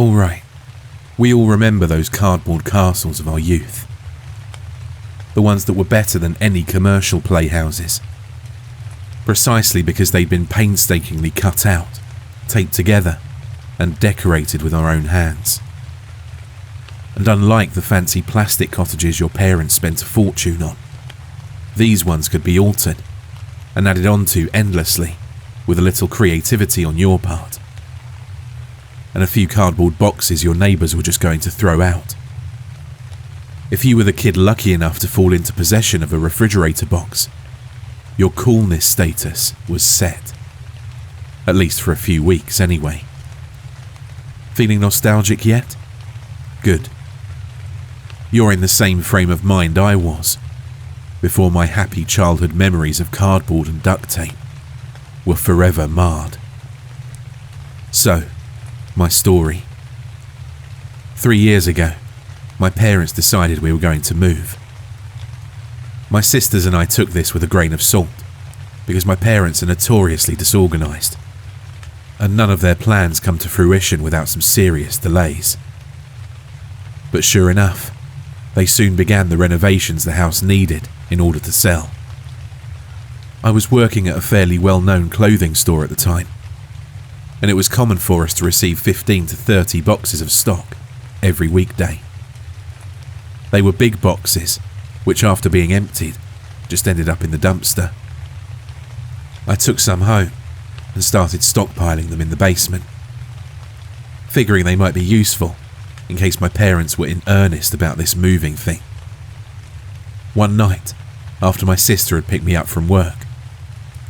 All right, we all remember those cardboard castles of our youth. The ones that were better than any commercial playhouses. Precisely because they'd been painstakingly cut out, taped together, and decorated with our own hands. And unlike the fancy plastic cottages your parents spent a fortune on, these ones could be altered and added onto endlessly with a little creativity on your part. And a few cardboard boxes your neighbours were just going to throw out. If you were the kid lucky enough to fall into possession of a refrigerator box, your coolness status was set. At least for a few weeks anyway. Feeling nostalgic yet? Good. You're in the same frame of mind I was, before my happy childhood memories of cardboard and duct tape were forever marred. So, my story. 3 years ago, my parents decided we were going to move. My sisters and I took this with a grain of salt, because my parents are notoriously disorganised, and none of their plans come to fruition without some serious delays. But sure enough, they soon began the renovations the house needed in order to sell. I was working at a fairly well-known clothing store at the time, and it was common for us to receive 15 to 30 boxes of stock every weekday. They were big boxes, which after being emptied, just ended up in the dumpster. I took some home and started stockpiling them in the basement, figuring they might be useful in case my parents were in earnest about this moving thing. One night, after my sister had picked me up from work,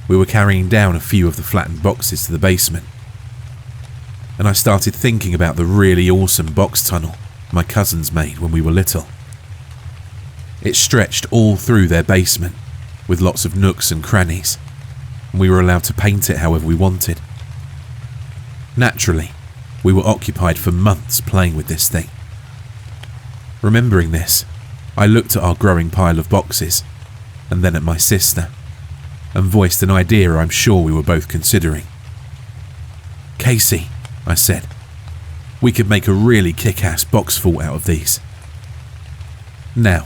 we were carrying down a few of the flattened boxes to the basement, and I started thinking about the really awesome box tunnel my cousins made when we were little. It stretched all through their basement, with lots of nooks and crannies, and we were allowed to paint it however we wanted. Naturally, we were occupied for months playing with this thing. Remembering this, I looked at our growing pile of boxes, and then at my sister, and voiced an idea I'm sure we were both considering. "Casey," I said, "we could make a really kick-ass box fort out of these." Now,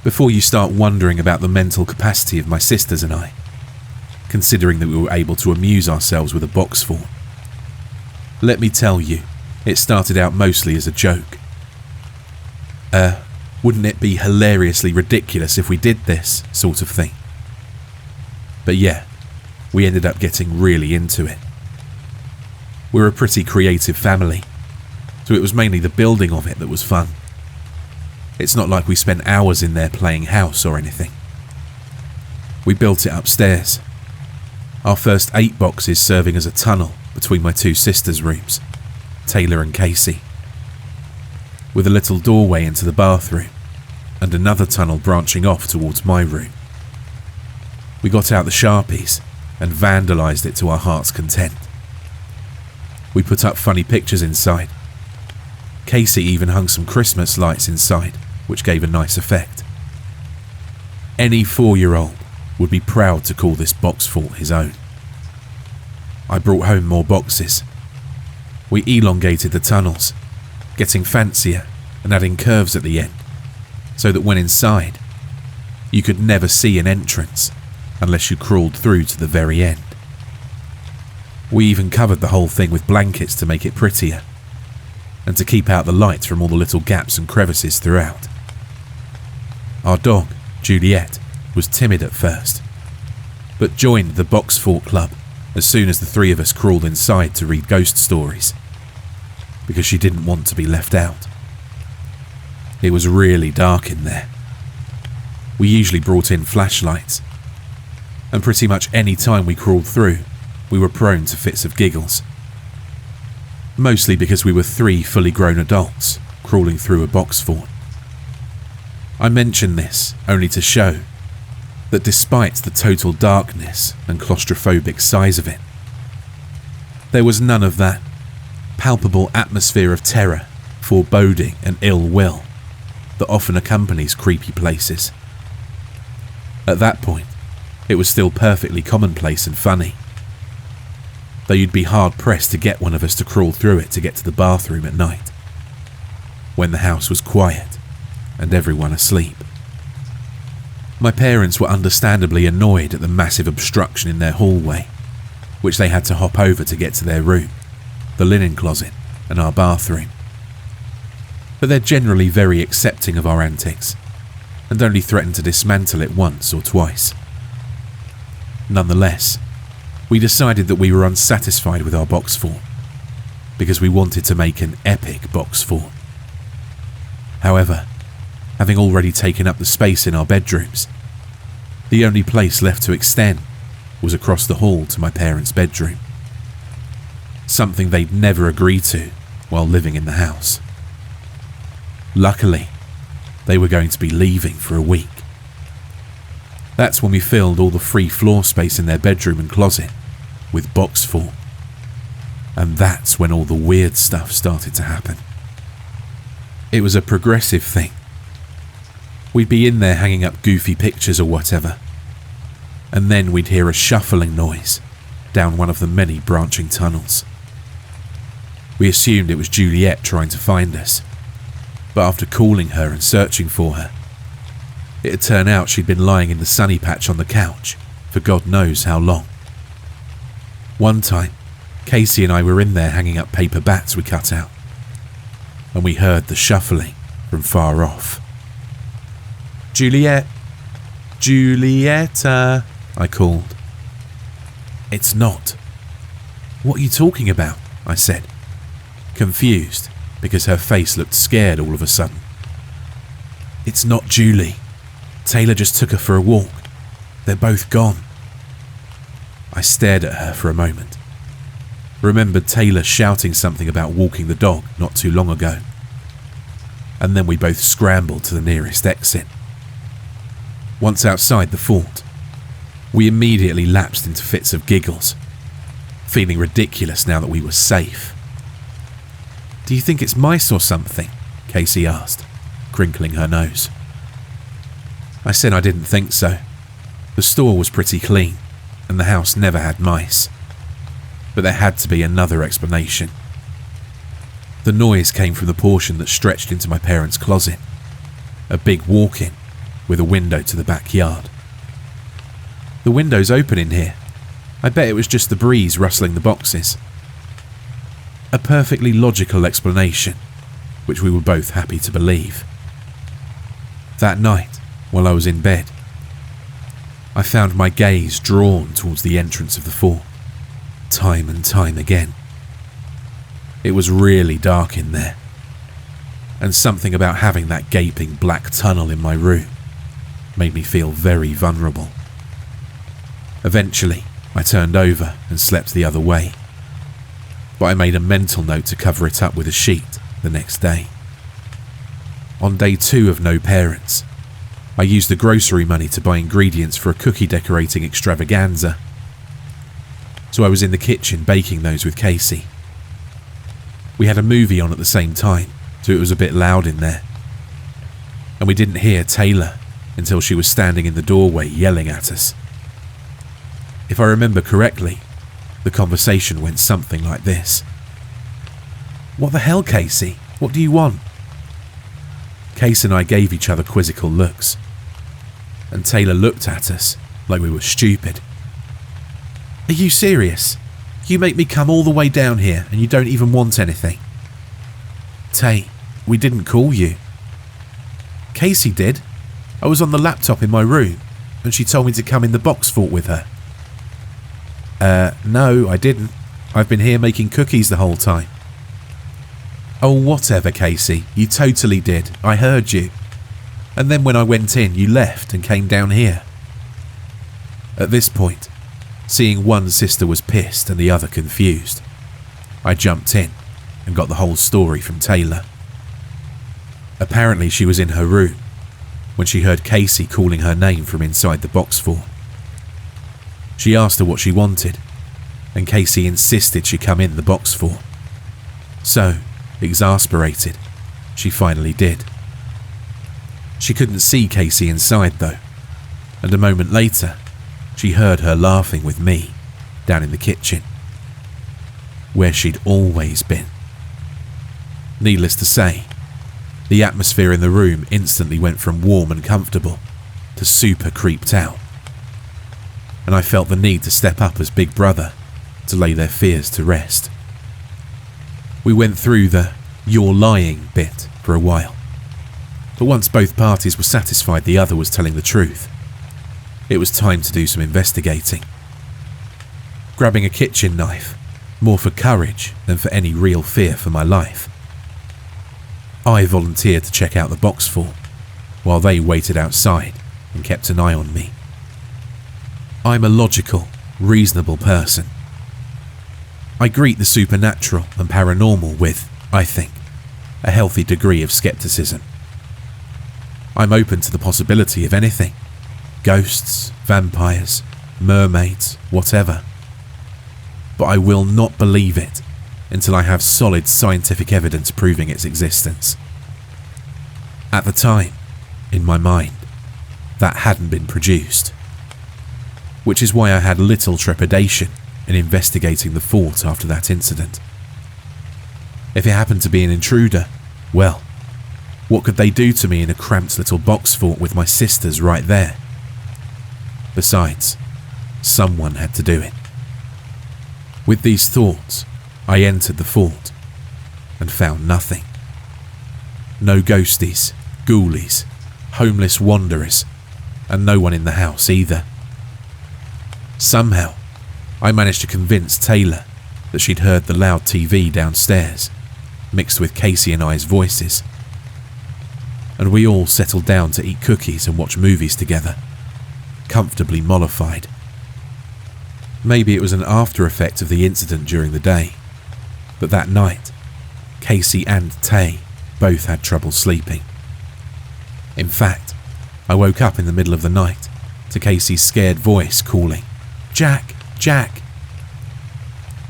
before you start wondering about the mental capacity of my sisters and I, considering that we were able to amuse ourselves with a box fort, let me tell you, it started out mostly as a joke. Wouldn't it be hilariously ridiculous if we did this sort of thing? But yeah, we ended up getting really into it. We're a pretty creative family, so it was mainly the building of it that was fun. It's not like we spent hours in there playing house or anything. We built it upstairs, our first 8 boxes serving as a tunnel between my 2 sisters' rooms, Taylor and Casey, with a little doorway into the bathroom and another tunnel branching off towards my room. We got out the Sharpies and vandalised it to our heart's content. We put up funny pictures inside. Casey even hung some Christmas lights inside, which gave a nice effect. Any 4-year-old would be proud to call this box fort his own. I brought home more boxes. We elongated the tunnels, getting fancier and adding curves at the end, so that when inside, you could never see an entrance unless you crawled through to the very end. We even covered the whole thing with blankets to make it prettier, and to keep out the light from all the little gaps and crevices throughout. Our dog, Juliet, was timid at first, but joined the box fort club as soon as the 3 of us crawled inside to read ghost stories, because she didn't want to be left out. It was really dark in there. We usually brought in flashlights, and pretty much any time we crawled through, we were prone to fits of giggles. Mostly because we were 3 fully grown adults crawling through a box fort. I mention this only to show that despite the total darkness and claustrophobic size of it, there was none of that palpable atmosphere of terror, foreboding and ill will that often accompanies creepy places. At that point, it was still perfectly commonplace and funny. though you'd be hard-pressed to get one of us to crawl through it to get to the bathroom at night, when the house was quiet and everyone asleep. My parents were understandably annoyed at the massive obstruction in their hallway, which they had to hop over to get to their room, the linen closet, and our bathroom. But they're generally very accepting of our antics, and only threatened to dismantle it once or twice. Nonetheless, we decided that we were unsatisfied with our box fort, because we wanted to make an epic box fort. However, having already taken up the space in our bedrooms, the only place left to extend was across the hall to my parents' bedroom, something they'd never agreed to while living in the house. Luckily, they were going to be leaving for a week. That's when we filled all the free floor space in their bedroom and closet with box fort. And that's when all the weird stuff started to happen. It was a progressive thing. We'd be in there hanging up goofy pictures or whatever, and then we'd hear a shuffling noise down one of the many branching tunnels. We assumed it was Juliet trying to find us, but after calling her and searching for her, it had turned out she'd been lying in the sunny patch on the couch for God knows how long. One time, Casey and I were in there hanging up paper bats we cut out, and we heard the shuffling from far off. "Juliet! Julietta!" I called. "It's not." "What are you talking about?" I said, confused because her face looked scared all of a sudden. "It's not Julie. Taylor just took her for a walk. They're both gone." I stared at her for a moment, remembered Taylor shouting something about walking the dog not too long ago, and then we both scrambled to the nearest exit. Once outside the fort, we immediately lapsed into fits of giggles, feeling ridiculous now that we were safe. "Do you think it's mice or something?" Casey asked, crinkling her nose. I said I didn't think so. The store was pretty clean, and the house never had mice. But there had to be another explanation. The noise came from the portion that stretched into my parents' closet, a big walk-in with a window to the backyard. "The window's open in here. I bet it was just the breeze rustling the boxes." A perfectly logical explanation, which we were both happy to believe. That night, while I was in bed, I found my gaze drawn towards the entrance of the fort, time and time again. It was really dark in there, and something about having that gaping black tunnel in my room made me feel very vulnerable. Eventually, I turned over and slept the other way, but I made a mental note to cover it up with a sheet the next day. On day 2 of no parents, I used the grocery money to buy ingredients for a cookie decorating extravaganza, so I was in the kitchen baking those with Casey. We had a movie on at the same time, so it was a bit loud in there, and we didn't hear Taylor until she was standing in the doorway yelling at us. If I remember correctly, the conversation went something like this. "What the hell, Casey? What do you want?" Casey and I gave each other quizzical looks, and Taylor looked at us like we were stupid. "Are you serious? You make me come all the way down here and you don't even want anything." "Tay, we didn't call you." "Casey did. I was on the laptop in my room and she told me to come in the box fort with her." No, I didn't. I've been here making cookies the whole time." "Oh, whatever, Casey. You totally did. I heard you. And then when I went in, you left and came down here." At this point, seeing one sister was pissed and the other confused, I jumped in and got the whole story from Taylor. Apparently she was in her room when she heard Casey calling her name from inside the box fort. She asked her what she wanted, and Casey insisted she come in the box fort. So, exasperated, she finally did. She couldn't see Casey inside though, and a moment later, she heard her laughing with me down in the kitchen. where she'd always been. Needless to say, the atmosphere in the room instantly went from warm and comfortable to super creeped out, and I felt the need to step up as big brother to lay their fears to rest. We went through the "you're lying" bit for a while, but once both parties were satisfied the other was telling the truth, it was time to do some investigating. Grabbing a kitchen knife, more for courage than for any real fear for my life, I volunteered to check out the box fort, while they waited outside and kept an eye on me. I'm a logical, reasonable person. I greet the supernatural and paranormal with, I think, a healthy degree of skepticism. I'm open to the possibility of anything: ghosts, vampires, mermaids, whatever. But I will not believe it until I have solid scientific evidence proving its existence. At the time, in my mind, that hadn't been produced, which is why I had little trepidation in investigating the fort after that incident. If it happened to be an intruder, well, what could they do to me in a cramped little box fort with my sisters right there? Besides, someone had to do it. With these thoughts, I entered the fort and found nothing. No ghosties, ghoulies, homeless wanderers, and no one in the house either. Somehow, I managed to convince Taylor that she'd heard the loud TV downstairs, mixed with Casey and I's voices, and we all settled down to eat cookies and watch movies together, comfortably mollified. Maybe it was an after effect of the incident during the day, but that night, Casey and Tay both had trouble sleeping. In fact, I woke up in the middle of the night to Casey's scared voice calling, "Jack, Jack."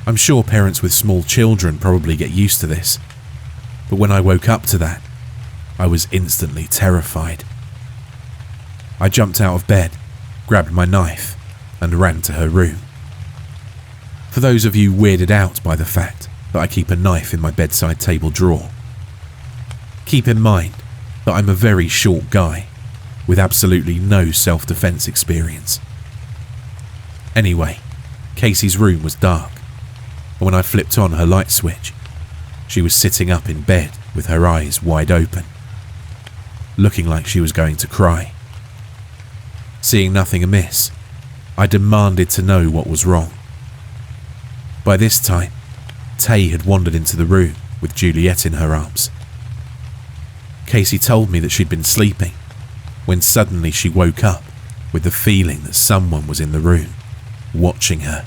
I'm sure parents with small children probably get used to this, but when I woke up to that, I was instantly terrified. I jumped out of bed, grabbed my knife, and ran to her room. For those of you weirded out by the fact that I keep a knife in my bedside table drawer, keep in mind that I'm a very short guy with absolutely no self-defense experience. Anyway, Casey's room was dark, and when I flipped on her light switch, she was sitting up in bed with her eyes wide open, looking like she was going to cry. Seeing nothing amiss, I demanded to know what was wrong. By this time, Tay had wandered into the room with Juliet in her arms. Casey told me that she'd been sleeping, when suddenly she woke up with the feeling that someone was in the room, watching her.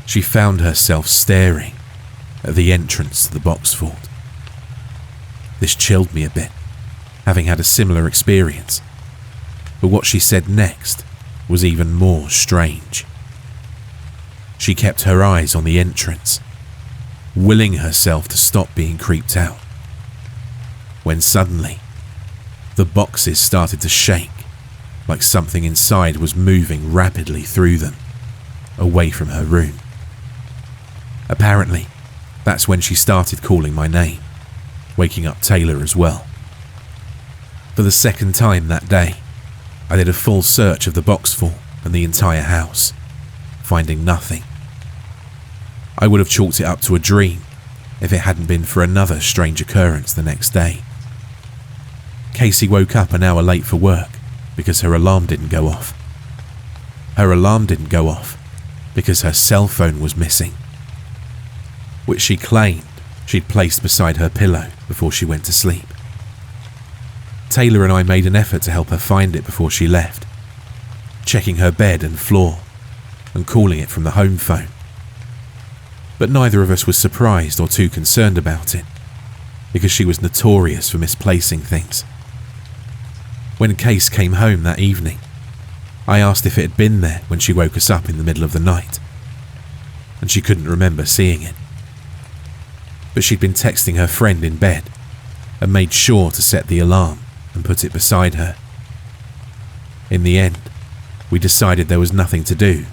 She found herself staring at the entrance to the box fort. This chilled me a bit, having had a similar experience, but what she said next was even more strange. She kept her eyes on the entrance, willing herself to stop being creeped out, when suddenly, the boxes started to shake like something inside was moving rapidly through them, away from her room. Apparently, that's when she started calling my name, waking up Taylor as well. For the second time that day, I did a full search of the box fort and the entire house, finding nothing. I would have chalked it up to a dream if it hadn't been for another strange occurrence the next day. Casey woke up an hour late for work because her alarm didn't go off. Her alarm didn't go off because her cell phone was missing, which she claimed she'd placed beside her pillow before she went to sleep. Taylor and I made an effort to help her find it before she left, checking her bed and floor and calling it from the home phone. But neither of us was surprised or too concerned about it, because she was notorious for misplacing things. When Case came home that evening, I asked if it had been there when she woke us up in the middle of the night, and she couldn't remember seeing it. But she'd been texting her friend in bed and made sure to set the alarm and put it beside her. In the end, we decided there was nothing to do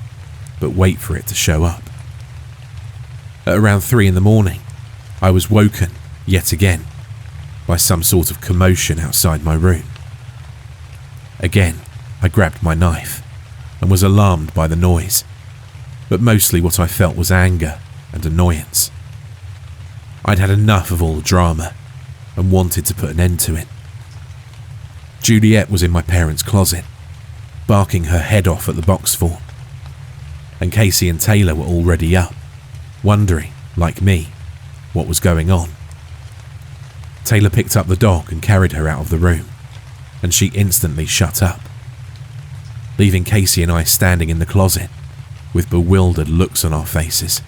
but wait for it to show up. At around 3 in the morning, I was woken, yet again, by some sort of commotion outside my room. Again, I grabbed my knife and was alarmed by the noise, but mostly what I felt was anger and annoyance. I'd had enough of all the drama and wanted to put an end to it. Juliet was in my parents' closet, barking her head off at the box fort, and Casey and Taylor were already up, wondering, like me, what was going on. Taylor picked up the dog and carried her out of the room, and she instantly shut up, leaving Casey and I standing in the closet with bewildered looks on our faces.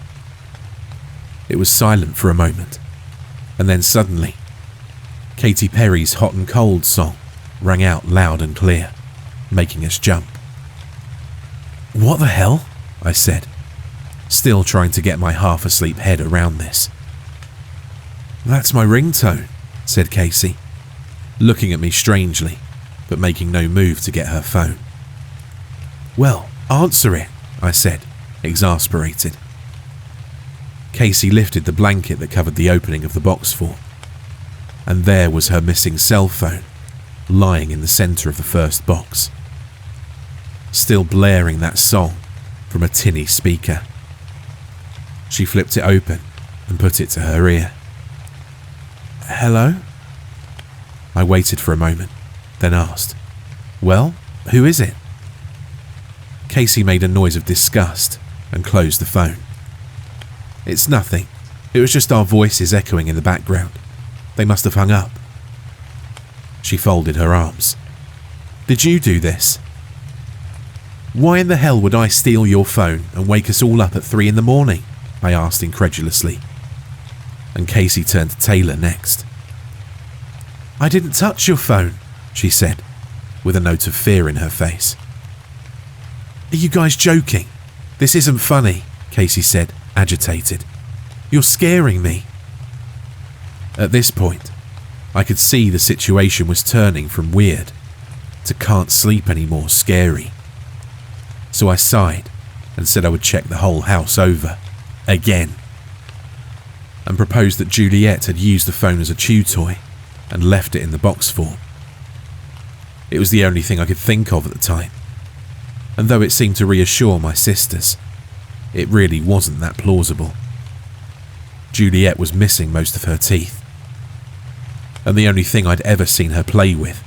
It was silent for a moment, and then suddenly, Katy Perry's Hot and Cold song rang out loud and clear, making us jump. "What the hell?" I said, still trying to get my half-asleep head around this. "That's my ringtone," said Casey, looking at me strangely, but making no move to get her phone. "Well, answer it," I said, exasperated. Casey lifted the blanket that covered the opening of the box fort, and there was her missing cell phone, lying in the centre of the first box, still blaring that song from a tinny speaker. She flipped it open and put it to her ear. "Hello?" I waited for a moment, then asked, "Well, who is it?" Casey made a noise of disgust and closed the phone. "It's nothing. It was just our voices echoing in the background. They must have hung up." She folded her arms. "Did you do this?" "Why in the hell would I steal your phone and wake us all up at 3 in the morning?" I asked incredulously. And Casey turned to Taylor next. "I didn't touch your phone," she said, with a note of fear in her face. "Are you guys joking? This isn't funny," Casey said, agitated. "You're scaring me." At this point, I could see the situation was turning from weird to can't sleep anymore scary. So I sighed and said I would check the whole house over, again, and proposed that Juliet had used the phone as a chew toy and left it in the box fort. It was the only thing I could think of at the time, and though it seemed to reassure my sisters, it really wasn't that plausible. Juliet was missing most of her teeth, and the only thing I'd ever seen her play with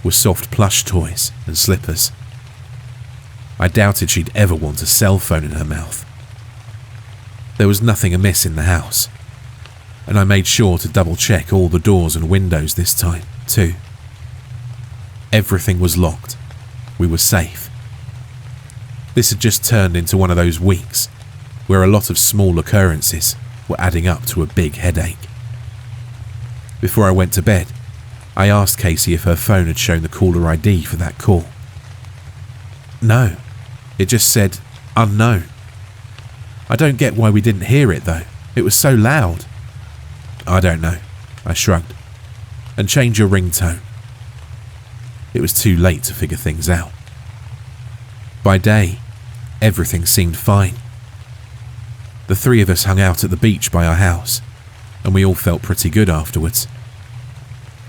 was soft plush toys and slippers. I doubted she'd ever want a cell phone in her mouth. There was nothing amiss in the house, and I made sure to double-check all the doors and windows this time, too. Everything was locked. We were safe. This had just turned into one of those weeks where a lot of small occurrences were adding up to a big headache. Before I went to bed, I asked Casey if her phone had shown the caller ID for that call. No, it just said unknown. I don't get why we didn't hear it though. It was so loud. I don't know, I shrugged. And change your ringtone. It was too late to figure things out. By day, everything seemed fine. The 3 of us hung out at the beach by our house, and we all felt pretty good afterwards,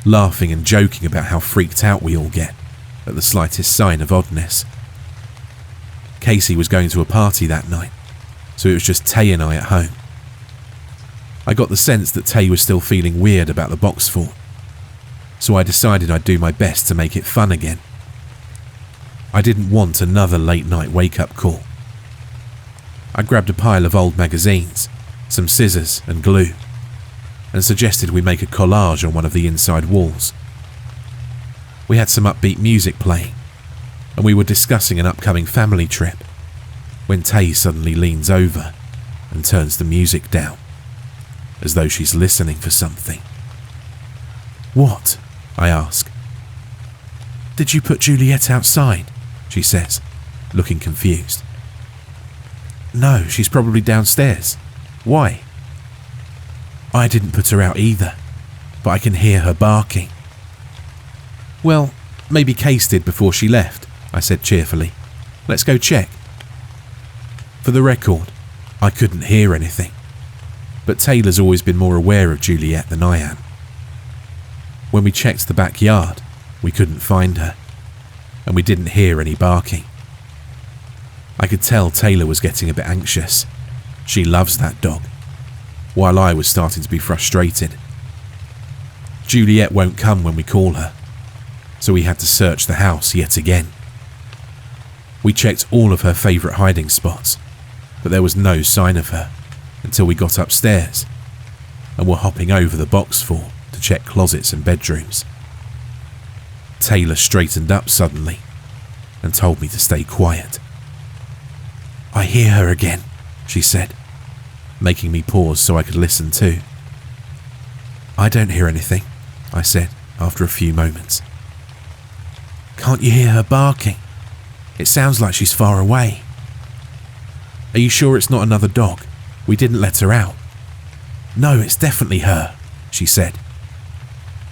laughing and joking about how freaked out we all get at the slightest sign of oddness. Casey was going to a party that night, so it was just Tay and I at home. I got the sense that Tay was still feeling weird about the box fort, so I decided I'd do my best to make it fun again. I didn't want another late-night wake-up call. I grabbed a pile of old magazines, some scissors and glue, and suggested we make a collage on one of the inside walls. We had some upbeat music playing, and we were discussing an upcoming family trip, when Tay suddenly leans over and turns the music down, as though she's listening for something. "What?" I ask. "Did you put Juliet outside?" she says, looking confused. "No, she's probably downstairs. Why?" "I didn't put her out either, but I can hear her barking." "Well, maybe Case did before she left," I said cheerfully. "Let's go check." For the record, I couldn't hear anything, but Taylor's always been more aware of Juliet than I am. When we checked the backyard, we couldn't find her, and we didn't hear any barking. I could tell Taylor was getting a bit anxious. She loves that dog, while I was starting to be frustrated. Juliet won't come when we call her, so we had to search the house yet again. We checked all of her favourite hiding spots, but there was no sign of her until we got upstairs and were hopping over the box fall to check closets and bedrooms. Taylor straightened up suddenly and told me to stay quiet. "I hear her again," she said, making me pause so I could listen too. "I don't hear anything," I said after a few moments. "Can't you hear her barking? It sounds like she's far away." "Are you sure it's not another dog? We didn't let her out." "No, it's definitely her," she said,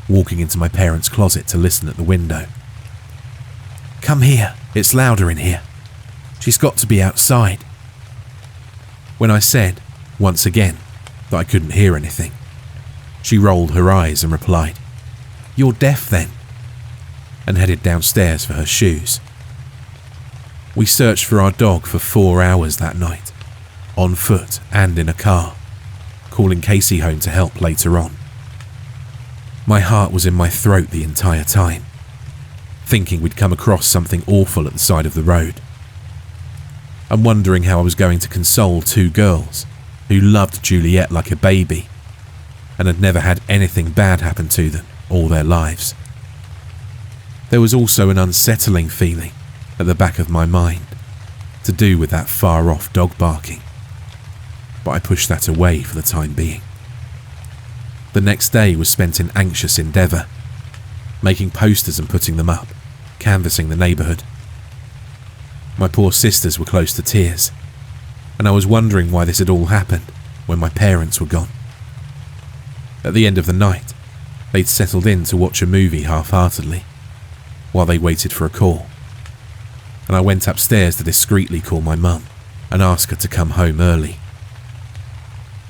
walking into my parents' closet to listen at the window. "Come here, it's louder in here. She's got to be outside." When I said, once again, that I couldn't hear anything, she rolled her eyes and replied, "You're deaf then," and headed downstairs for her shoes. We searched for our dog for 4 hours that night, on foot and in a car, calling Casey home to help later on. My heart was in my throat the entire time, thinking we'd come across something awful at the side of the road. I'm wondering how I was going to console 2 girls who loved Juliet like a baby and had never had anything bad happen to them all their lives. There was also an unsettling feeling at the back of my mind to do with that far-off dog barking, but I pushed that away for the time being. The next day was spent in anxious endeavour, making posters and putting them up, canvassing the neighbourhood. My poor sisters were close to tears, and I was wondering why this had all happened when my parents were gone. At the end of the night, they'd settled in to watch a movie half-heartedly, while they waited for a call, and I went upstairs to discreetly call my mum and ask her to come home early.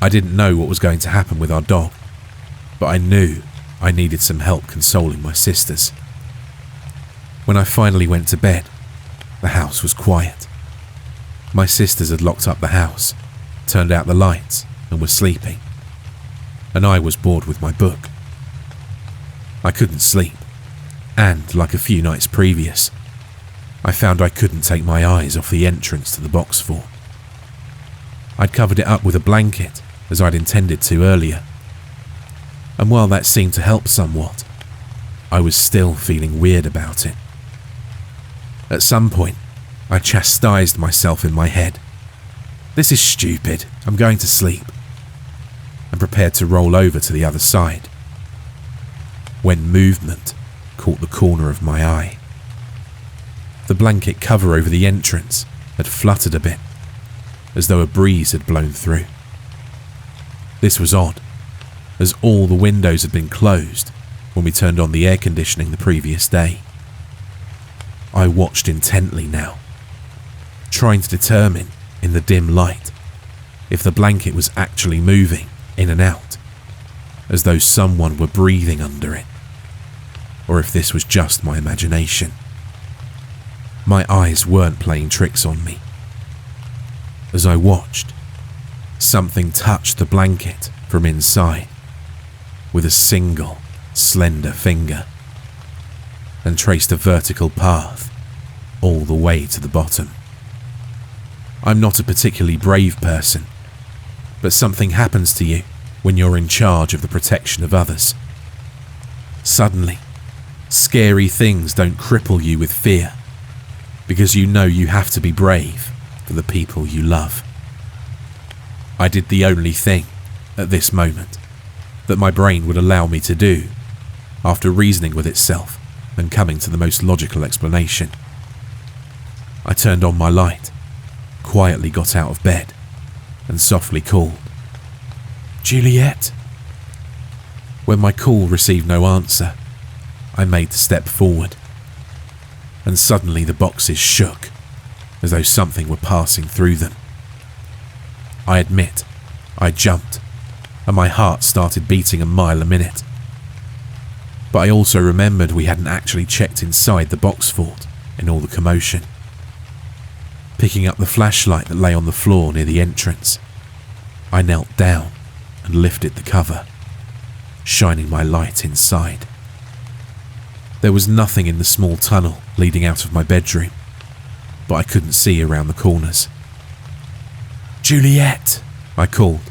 I didn't know what was going to happen with our dog, but I knew I needed some help consoling my sisters. When I finally went to bed, the house was quiet. My sisters had locked up the house, turned out the lights, and were sleeping, and I was bored with my book. I couldn't sleep, and like a few nights previous, I found I couldn't take my eyes off the entrance to the box fort. I'd covered it up with a blanket, as I'd intended to earlier, and while that seemed to help somewhat, I was still feeling weird about it. At some point, I chastised myself in my head. "This is stupid, I'm going to sleep," and prepared to roll over to the other side, when movement caught the corner of my eye. The blanket cover over the entrance had fluttered a bit, as though a breeze had blown through. This was odd, as all the windows had been closed when we turned on the air conditioning the previous day. I watched intently now, trying to determine in the dim light if the blanket was actually moving in and out, as though someone were breathing under it, or if this was just my imagination. My eyes weren't playing tricks on me. As I watched, something touched the blanket from inside with a single, slender finger and traced a vertical path all the way to the bottom. I'm not a particularly brave person, but something happens to you when you're in charge of the protection of others. Suddenly, scary things don't cripple you with fear, because you know you have to be brave for the people you love. I did the only thing, at this moment, that my brain would allow me to do, after reasoning with itself and coming to the most logical explanation. I turned on my light, quietly got out of bed, and softly called, "Juliet?" When my call received no answer, I made the step forward, and suddenly the boxes shook, as though something were passing through them. I admit, I jumped and my heart started beating a mile a minute. But I also remembered we hadn't actually checked inside the box fort in all the commotion. Picking up the flashlight that lay on the floor near the entrance, I knelt down and lifted the cover, shining my light inside. There was nothing in the small tunnel leading out of my bedroom, but I couldn't see around the corners. "Juliet!" I called,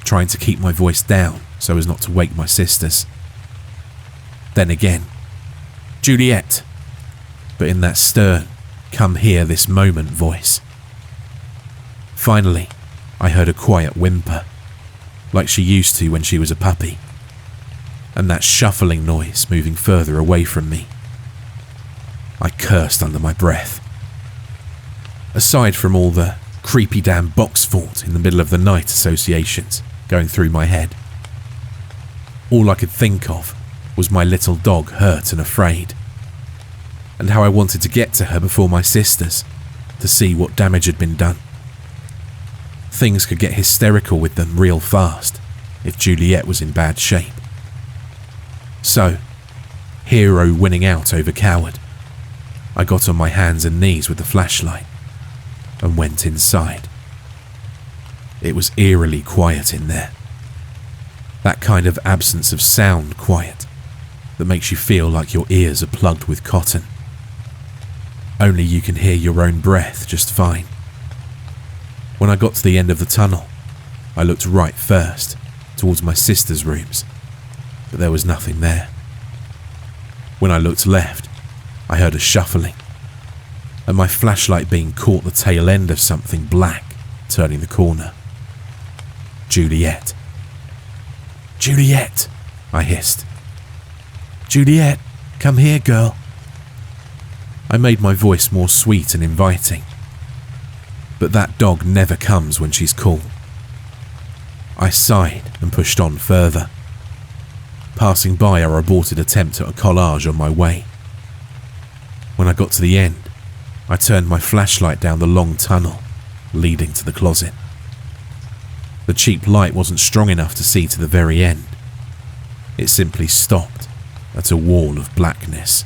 trying to keep my voice down so as not to wake my sisters. Then again, "Juliet!" but in that stern, "come here this moment" voice. Finally, I heard a quiet whimper, like she used to when she was a puppy, and that shuffling noise moving further away from me. I cursed under my breath. Aside from all the creepy damn box fort in the middle of the night associations going through my head, all I could think of was my little dog hurt and afraid, and how I wanted to get to her before my sisters to see what damage had been done. Things could get hysterical with them real fast if Juliet was in bad shape. So, hero winning out over coward, I got on my hands and knees with the flashlight and went inside. It was eerily quiet in there. That kind of absence of sound quiet that makes you feel like your ears are plugged with cotton. Only you can hear your own breath just fine. When I got to the end of the tunnel, I looked right first towards my sister's rooms, but there was nothing there. When I looked left, I heard a shuffling, and my flashlight beam caught the tail end of something black turning the corner. Juliet. "Juliet!" I hissed. "Juliet, come here, girl." I made my voice more sweet and inviting, but that dog never comes when she's cool. I sighed and pushed on further, passing by our aborted attempt at a collage on my way. When I got to the end, I turned my flashlight down the long tunnel leading to the closet. The cheap light wasn't strong enough to see to the very end. It simply stopped at a wall of blackness.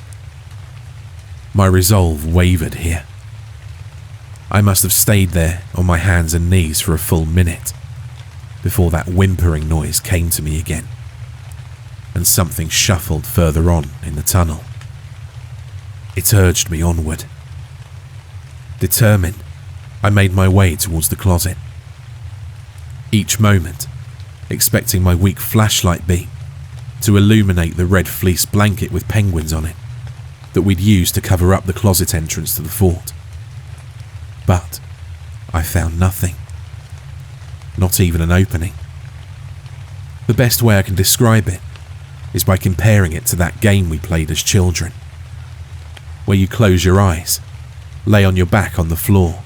My resolve wavered here. I must have stayed there on my hands and knees for a full minute before that whimpering noise came to me again, and something shuffled further on in the tunnel. It urged me onward. Determined, I made my way towards the closet. Each moment, expecting my weak flashlight beam to illuminate the red fleece blanket with penguins on it that we'd used to cover up the closet entrance to the fort. But I found nothing. Not even an opening. The best way I can describe it is by comparing it to that game we played as children, where you close your eyes, lay on your back on the floor,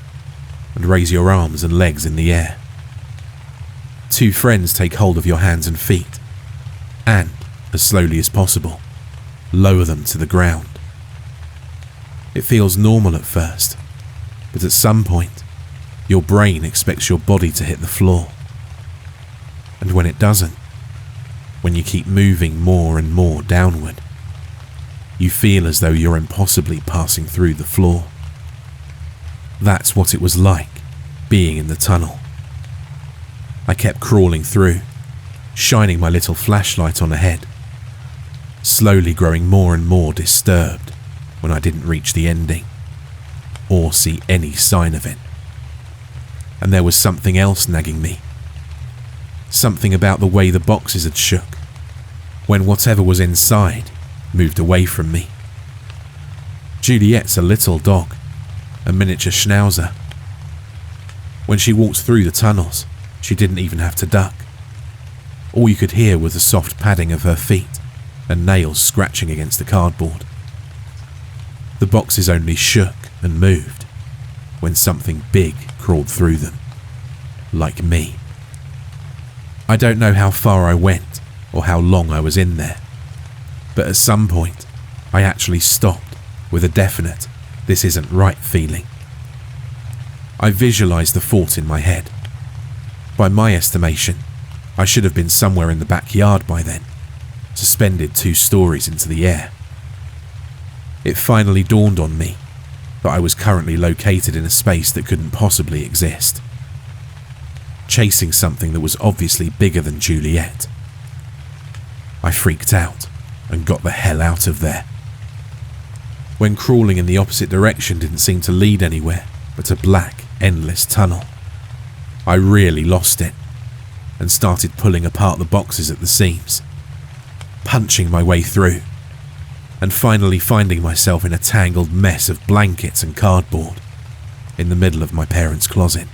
and raise your arms and legs in the air. Two friends take hold of your hands and feet, and, as slowly as possible, lower them to the ground. It feels normal at first, but at some point, your brain expects your body to hit the floor. And when it doesn't, when you keep moving more and more downward, you feel as though you're impossibly passing through the floor. That's what it was like being in the tunnel. I kept crawling through, shining my little flashlight on ahead, slowly growing more and more disturbed when I didn't reach the ending, or see any sign of it. And there was something else nagging me. Something about the way the boxes had shook, when whatever was inside moved away from me. Juliet's a little dog, a miniature schnauzer. When she walked through the tunnels, she didn't even have to duck. All you could hear was the soft padding of her feet and nails scratching against the cardboard. The boxes only shook and moved when something big crawled through them, like me. I don't know how far I went or how long I was in there, but at some point I actually stopped with a definite "this isn't right" feeling. I visualized the fort in my head. By my estimation, I should have been somewhere in the backyard by then, suspended 2 stories into the air. It finally dawned on me that I was currently located in a space that couldn't possibly exist, chasing something that was obviously bigger than Juliet. I freaked out and got the hell out of there. When crawling in the opposite direction didn't seem to lead anywhere but a black, endless tunnel, I really lost it and started pulling apart the boxes at the seams, punching my way through, and finally finding myself in a tangled mess of blankets and cardboard in the middle of my parents' closet.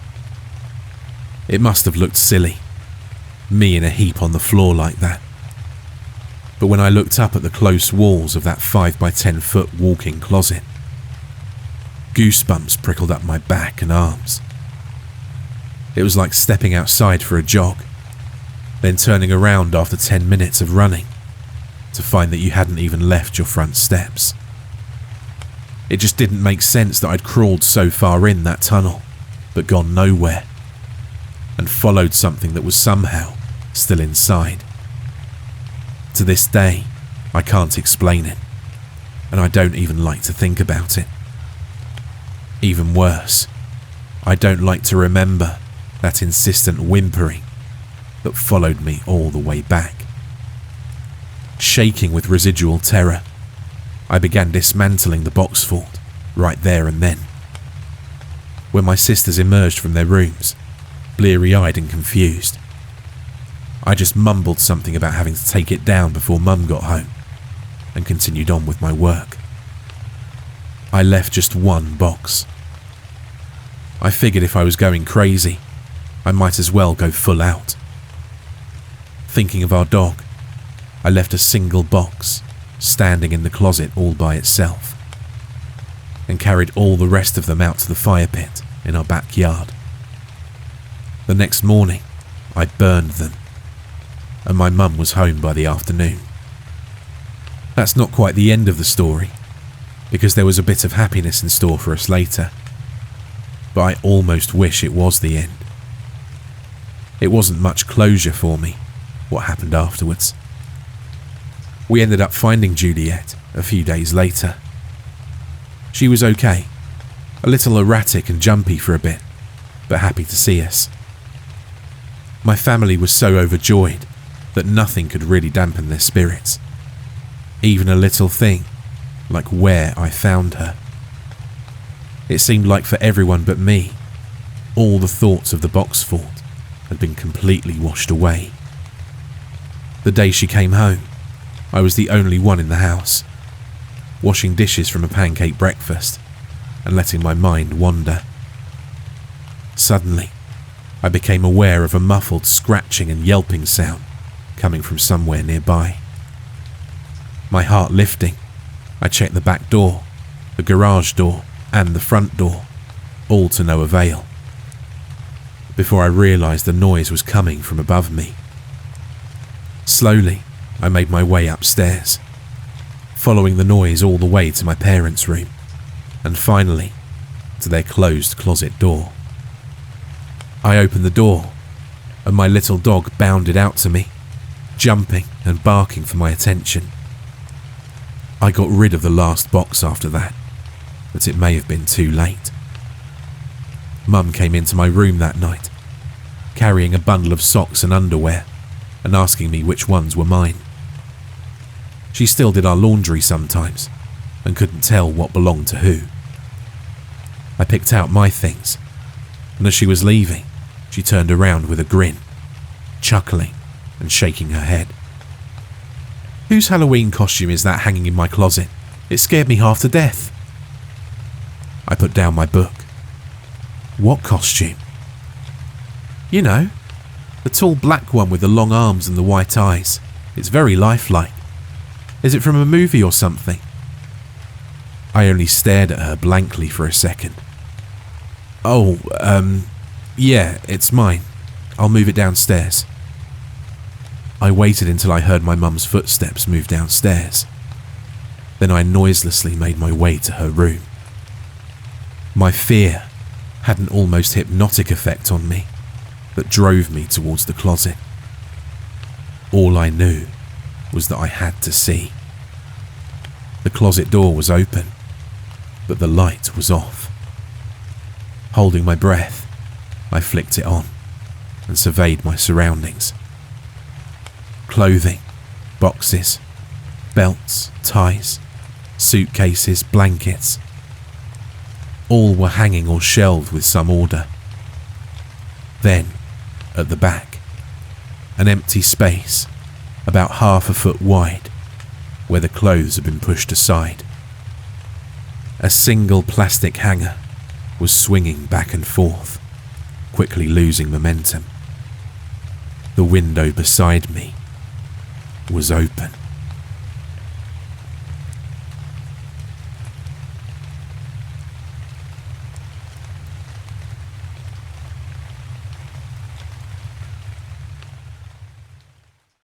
It must have looked silly, me in a heap on the floor like that. But when I looked up at the close walls of that 5 by 10 foot walk-in closet, goosebumps prickled up my back and arms. It was like stepping outside for a jog, then turning around after 10 minutes of running to find that you hadn't even left your front steps. It just didn't make sense that I'd crawled so far in that tunnel, but gone nowhere, and followed something that was somehow still inside. To this day, I can't explain it, and I don't even like to think about it. Even worse, I don't like to remember that insistent whimpering that followed me all the way back. Shaking with residual terror, I began dismantling the box fort right there and then. When my sisters emerged from their rooms, bleary-eyed and confused, I just mumbled something about having to take it down before Mum got home and continued on with my work. I left just 1 box. I figured if I was going crazy, I might as well go full out. Thinking of our dog, I left a single box standing in the closet all by itself, and carried all the rest of them out to the fire pit in our backyard. The next morning, I burned them, and my mum was home by the afternoon. That's not quite the end of the story, because there was a bit of happiness in store for us later, but I almost wish it was the end. It wasn't much closure for me, what happened afterwards. We ended up finding Juliet a few days later. She was okay, a little erratic and jumpy for a bit, but happy to see us. My family was so overjoyed that nothing could really dampen their spirits, even a little thing like where I found her. It seemed like for everyone but me, all the thoughts of the box fort had been completely washed away. The day she came home, I was the only one in the house, washing dishes from a pancake breakfast and letting my mind wander. Suddenly, I became aware of a muffled scratching and yelping sound coming from somewhere nearby. My heart lifting, I checked the back door, the garage door, and the front door, all to no avail, before I realised the noise was coming from above me. Slowly, I made my way upstairs, following the noise all the way to my parents' room, and finally to their closed closet door. I opened the door, and my little dog bounded out to me, jumping and barking for my attention. I got rid of the last box after that, but it may have been too late. Mum came into my room that night, carrying a bundle of socks and underwear, and asking me which ones were mine. She still did our laundry sometimes, and couldn't tell what belonged to who. I picked out my things, and as she was leaving, she turned around with a grin, chuckling and shaking her head. "Whose Halloween costume is that hanging in my closet? It scared me half to death." I put down my book. "What costume?" "You know, the tall black one with the long arms and the white eyes. It's very lifelike. Is it from a movie or something?" I only stared at her blankly for a second. "Oh, yeah, it's mine. I'll move it downstairs." I waited until I heard my mum's footsteps move downstairs. Then I noiselessly made my way to her room. My fear had an almost hypnotic effect on me that drove me towards the closet, All I knew was that I had to see. The closet door was open, but the light was off. Holding my breath, I flicked it on and surveyed my surroundings. Clothing, boxes, belts, ties, suitcases, blankets. All were hanging or shelved with some order. Then, at the back, an empty space about 1/2 foot wide where the clothes had been pushed aside. A single plastic hanger was swinging back and forth, quickly losing momentum. The window beside me was open.